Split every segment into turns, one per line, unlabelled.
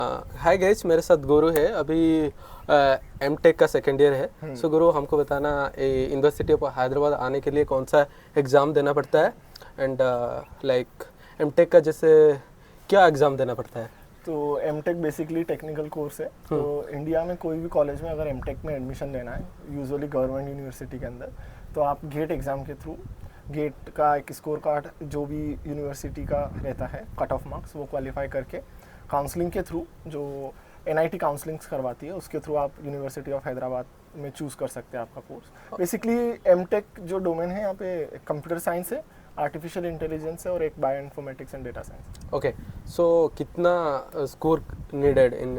Hi guys, मेरे साथ गुरु है। अभी एम टेक का सेकेंड ईयर है। सो गुरु, हमको बताना यूनिवर्सिटी ऑफ हैदराबाद आने के लिए कौन सा एग्ज़ाम देना पड़ता है एंड लाइक एम टेक का जैसे क्या एग्ज़ाम देना पड़ता है?
तो M tech basically technical course है। तो इंडिया में कोई भी कॉलेज में अगर एम टेक में एडमिशन लेना है, यूजुअली गवर्नमेंट यूनिवर्सिटी के अंदर, तो आप गेट एग्ज़ाम के थ्रू, गेट का एक स्कोर कार्ड जो भी यूनिवर्सिटी का रहता है, कट ऑफ मार्क्स, वो क्वालिफाई करके काउंसलिंग के थ्रू, जो एनआईटी काउंसलिंग्स करवाती है, उसके थ्रू आप यूनिवर्सिटी ऑफ हैदराबाद में चूज़ कर सकते हैं आपका कोर्स। बेसिकली एम टेक जो डोमेन है यहाँ पे कंप्यूटर साइंस है, आर्टिफिशियल इंटेलिजेंस है और एक bioinformatics and data science.
Okay, so कितना स्कोर नीडेड इन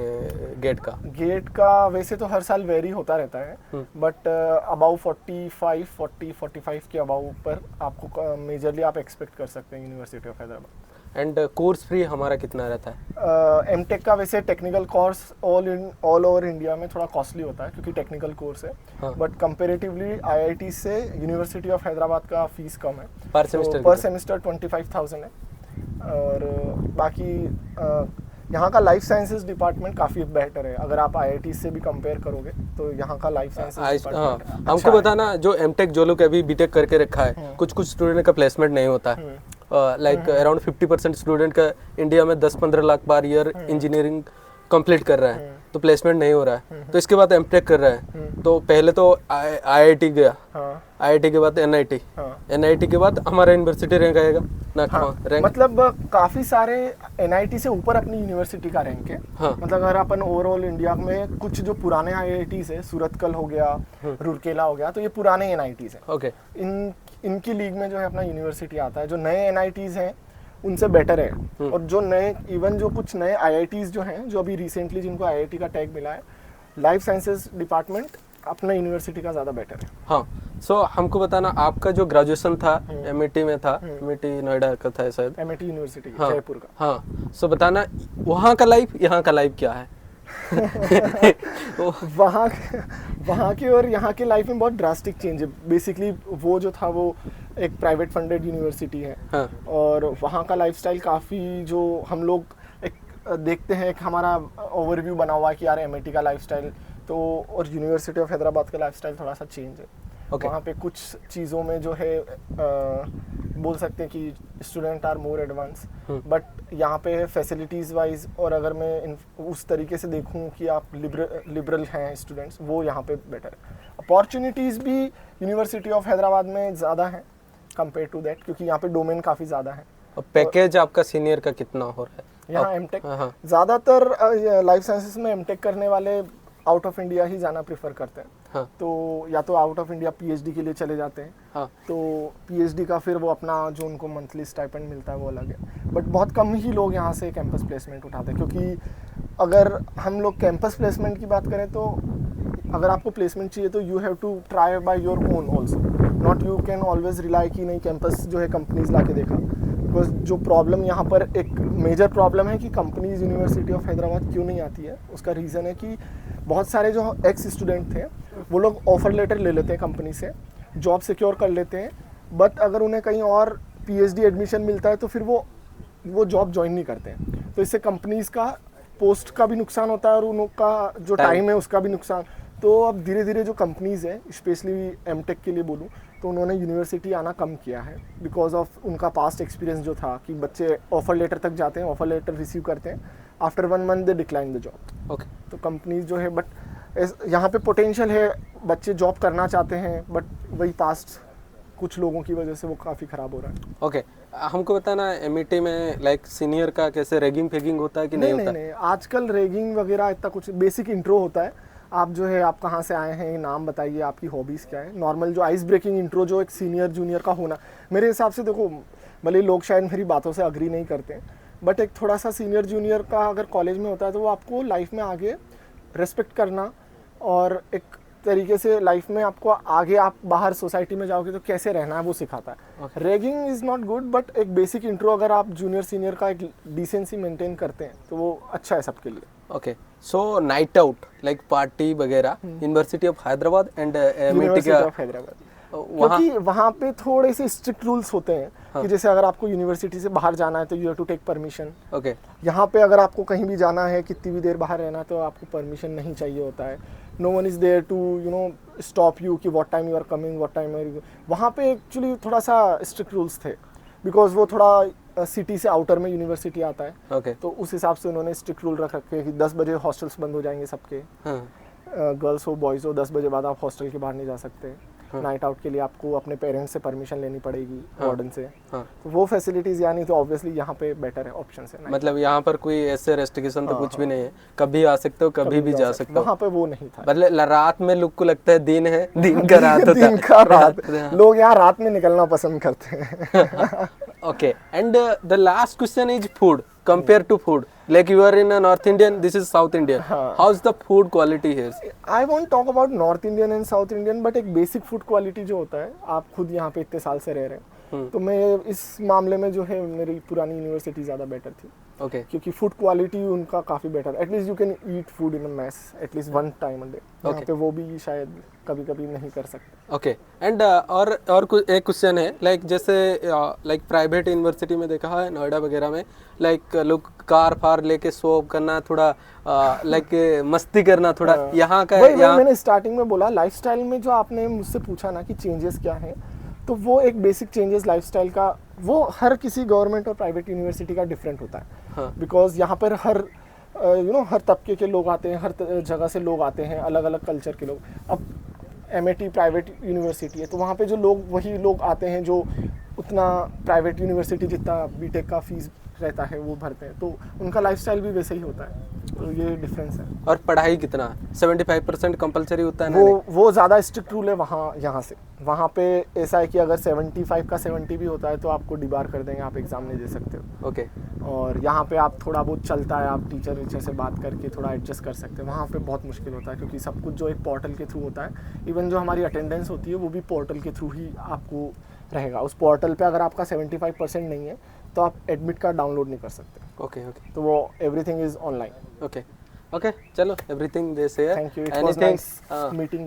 गेट का?
गेट का वैसे तो हर साल वेरी होता रहता है, बट अबाउ 45 के अबाउ पर आपको मेजरली आप एक्सपेक्ट कर सकते हैं university of Hyderabad.
And course fee हमारा कितना रहता है?
एम टेक का वैसे technical course all over India में थोड़ा कॉस्टली होता है क्योंकि टेक्निकल कोर्स है, बट कंपेरेटिवली आईआईटी से यूनिवर्सिटी ऑफ हैदराबाद का फीस कम है।
पर
सेमेस्टर 25,000 है। और बाकी यहाँ का लाइफ साइंसेज डिपार्टमेंट काफ़ी बेहतर है। अगर आप आईआईटी से भी कंपेयर करोगे तो यहाँ का लाइफ साइंसेज डिपार्टमेंट
हमको बताना, जो एमटेक जो लोग अभी बीटेक करके रखा है, कुछ स्टूडेंट का प्लेसमेंट नहीं होता है। लाइक अराउंड 50% स्टूडेंट का इंडिया में 10-15 lakh per year engineering complete कर रहा है, तो प्लेसमेंट नहीं हो रहा है। तो इसके बाद एमटेक कर रहा है, तो पहले तो आईआईटी गया, आईआईटी के बाद एनआईटी, एनआईटी के बाद हमारा यूनिवर्सिटी रैंक आएगा ना? रैंक
मतलब काफी सारे एनआईटी से ऊपर अपनी यूनिवर्सिटी का रैंक है। मतलब अगर अपन ओवरऑल इंडिया में कुछ जो पुराने आईआईटीज है, सूरतकल हो गया, रूरकेला हो गया, तो ये पुराने एनआईटीज है।
ओके,
इनकी लीग में जो है अपना यूनिवर्सिटी आता है। जो नए एनआईटीज हैं उनसे बेटर है, और जो नए इवन जो कुछ नए आईआईटीज जो हैं, जो अभी रिसेंटली जिनको आईआईटी का टैग मिला है, लाइफ साइंसेज डिपार्टमेंट अपना यूनिवर्सिटी का ज़्यादा बेटर है।
हाँ, सो हमको बताना, आपका जो ग्रेजुएशन था एमआईटी में था, एमआईटी नोएडा का था शायद,
एमआईटी यूनिवर्सिटी जयपुर का।
हाँ, सो बताना वहाँ का लाइफ, यहाँ का लाइफ क्या है?
वहाँ की और यहाँ की लाइफ में बहुत ड्रास्टिक चेंज है। बेसिकली वो जो था वो एक प्राइवेट फंडेड यूनिवर्सिटी है।
हाँ।
और वहाँ का लाइफस्टाइल काफ़ी, जो हम लोग एक देखते हैं, एक हमारा ओवरव्यू बना हुआ है कि यार एमआईटी का लाइफस्टाइल तो, और यूनिवर्सिटी ऑफ हैदराबाद का लाइफस्टाइल थोड़ा सा चेंज है। वहाँ पे कुछ चीज़ों में जो है बोल सकते हैं कि student are more advance, but यहाँ पे फैसिलिटीज़ वाइज, और अगर मैं उस तरीके से देखूँ कि आप लिबरल हैं स्टूडेंट्स, वो यहाँ पे बेटर है। अपॉर्चुनिटीज़ भी यूनिवर्सिटी ऑफ हैदराबाद में ज़्यादा है कंपेयर टू दैट, क्योंकि यहाँ पे डोमेन काफ़ी ज़्यादा है।
और पैकेज आपका सीनियर का कितना हो रहा है
यहाँ एमटेक? ज़्यादातर लाइफ साइंसेज में एमटेक करने वाले आउट ऑफ इंडिया ही जाना प्रेफर करते हैं।
हाँ।
तो या तो आउट ऑफ इंडिया पीएचडी के लिए चले जाते हैं।
हाँ।
तो पीएचडी का फिर वो अपना जो उनको मंथली स्टाइपेंड मिलता है वो अलग है, बट बहुत कम ही लोग यहाँ से कैंपस प्लेसमेंट उठाते हैं। क्योंकि अगर हम लोग कैंपस प्लेसमेंट की बात करें तो अगर आपको प्लेसमेंट चाहिए तो you have to try by your own also, not you can always rely कि नहीं कैंपस जो है कंपनीज ला के देखा। बिकॉज जो प्रॉब्लम यहाँ पर एक मेजर प्रॉब्लम है कि कंपनीज यूनिवर्सिटी ऑफ हैदराबाद क्यों नहीं आती है, उसका रीज़न है कि बहुत सारे जो एक्स स्टूडेंट थे वो लोग ऑफर लेटर ले लेते हैं कंपनी से, जॉब सिक्योर कर लेते हैं, बट अगर उन्हें कहीं और पीएचडी एडमिशन मिलता है तो फिर वो जॉब ज्वाइन नहीं करते हैं। तो इससे कंपनीज का पोस्ट का भी नुकसान होता है और उनका जो टाइम है उसका भी नुकसान। तो अब धीरे धीरे जो कंपनीज हैं, स्पेशली एमटेक के लिए बोलूँ तो उन्होंने यूनिवर्सिटी आना कम किया है, बिकॉज ऑफ उनका पास्ट एक्सपीरियंस जो था कि बच्चे ऑफर लेटर तक जाते हैं, ऑफर लेटर रिसीव करते हैं, after 1 month they decline the job.
Okay,
तो कंपनीज जो है, बट यहाँ पे पोटेंशियल है, बच्चे जॉब करना चाहते हैं, बट वही पास्ट कुछ लोगों की वजह से वो काफ़ी ख़राब हो रहा है।
ओके, हमको बताना एमईटी में लाइक सीनियर का कैसे रैगिंग फैगिंग होता है कि नहीं होता?
नहीं, आजकल रैगिंग वगैरह इतना कुछ, बेसिक इंट्रो होता है। आप जो है, आप कहाँ से आए हैं, नाम बताइए, आपकी हॉबीज़ क्या है, नॉर्मल जो आइस ब्रेकिंग इंट्रो जो एक सीनियर जूनियर का होना, मेरे हिसाब से देखो, भले लोग शायद मेरी बातों से अग्री नहीं करते हैं, बट एक थोड़ा सा सीनियर जूनियर का अगर कॉलेज में होता है तो वो आपको लाइफ में आगे रेस्पेक्ट करना, और एक तरीके से लाइफ में आपको आगे आप बाहर सोसाइटी में जाओगे तो कैसे रहना है वो सिखाता है। Ragging is not good, but एक बेसिक इंट्रो अगर आप जूनियर सीनियर का एक डिसेंसी मेंटेन करते हैं तो वो अच्छा है सबके लिए।
ओके, सो नाइट आउट लाइक पार्टी वगैरह university of Hyderabad and MIT
university
का
ऑफ हैदराबाद
वहाँ
क्योंकि वहाँ पे थोड़े से स्ट्रिक्ट रूल्स होते हैं कि जैसे अगर आपको यूनिवर्सिटी से बाहर जाना है तो you have to take permission.
Okay
यहाँ पे अगर आपको कहीं भी जाना है, कितनी भी देर बाहर रहना है, तो आपको परमिशन नहीं चाहिए होता है। No one is there to stop you कि what time you are coming, what time you. वहाँ पे एक्चुअली थोड़ा सा स्ट्रिक्ट रूल्स थे, बिकॉज वो थोड़ा सिटी से आउटर में यूनिवर्सिटी आता है।
ओके
तो उस हिसाब से उन्होंने स्ट्रिक्ट रूल रख रखे हैं कि 10 बजे हॉस्टल्स बंद हो जाएंगे सबके,
हाँ
गर्ल्स हो बॉयज़ हो, 10 बजे बाद आप हॉस्टल के बाहर नहीं जा सकते। नाइट आउट के लिए आपको अपने पेरेंट्स से परमिशन लेनी पड़ेगी, वार्डन से।
हाँ
तो वो फैसिलिटीज़ यानी तो ऑब्वियसली यहाँ पे बेटर है, ऑप्शन है।
मतलब यहाँ पर कोई ऐसे रेस्ट्रिक्शन तो कुछ भी नहीं है, कभी आ सकते हो कभी भी जा सकते हो।
वहाँ पे वो नहीं था।
मतलब रात में लोग को लगता है दिन है, दिन का रात होता है।
दिन का रात, लोग यहाँ रात में निकलना पसंद करते हैं।
Okay, and the last question is food. Compare to food, like you are in a North Indian, this is South Indian. How's the food quality here?
I want talk about north Indian and south Indian, but एक basic food quality जो होता है, आप खुद यहाँ पे इतने साल से रह रहे हैं, तो मैं इस मामले में जो है मेरी पुरानी यूनिवर्सिटी ज़्यादा बेटर थी।
Okay,
क्योंकि फूड क्वालिटी उनका काफ़ी better, at least you can eat food in a mess at least one time a day. यहाँ पे वो भी शायद कभी कभी नहीं कर सकते।
okay. And और कुछ एक क्वेश्चन है, लाइक जैसे लाइक प्राइवेट यूनिवर्सिटी में देखा है नोएडा वगैरह में, लाइक लोग कार फार लेके शो ऑफ करना, थोड़ा लाइक मस्ती करना, थोड़ा यहाँ का
वही
यहाँ
मैंने स्टार्टिंग में बोला, लाइफस्टाइल में जो आपने मुझसे पूछा ना कि चेंजेस क्या हैं, तो वो एक बेसिक चेंजेस लाइफस्टाइल का, वो हर किसी गवर्नमेंट और प्राइवेट यूनिवर्सिटी का डिफरेंट होता है।
हाँ
बिकॉज यहाँ पर हर हर तबके के लोग आते हैं, हर जगह से लोग आते हैं, अलग अलग कल्चर के लोग। अब MIT प्राइवेट यूनिवर्सिटी है, तो वहाँ पे जो लोग, वही लोग आते हैं जो उतना प्राइवेट यूनिवर्सिटी जितना बीटेक का फीस रहता है वो भरते हैं, तो उनका लाइफस्टाइल भी वैसे ही होता है। तो ये डिफरेंस है।
और पढ़ाई कितना 75% कंपलसरी होता है ना?
वो ज़्यादा स्ट्रिक्ट रूल है वहाँ, यहाँ से। वहाँ पे ऐसा है कि अगर 75 का 70 भी होता है तो आपको डिबार कर देंगे, आप एग्ज़ाम नहीं दे सकते हो।
ओके
और यहाँ पे आप थोड़ा बहुत चलता है, आप टीचर वीचर से बात करके थोड़ा एडजस्ट कर सकते हैं। वहाँ पे बहुत मुश्किल होता है, क्योंकि सब कुछ जो एक पोर्टल के थ्रू होता है, इवन जो हमारी अटेंडेंस होती है वो भी पोर्टल के थ्रू ही आपको रहेगा। उस पोर्टल पे अगर आपका 75% नहीं है तो आप एडमिट कार्ड डाउनलोड नहीं कर सकते।
ओके ओके
तो वो everything is online.
Okay okay, चलो एवरीथिंग दे से।
Thank you, it was nice meeting.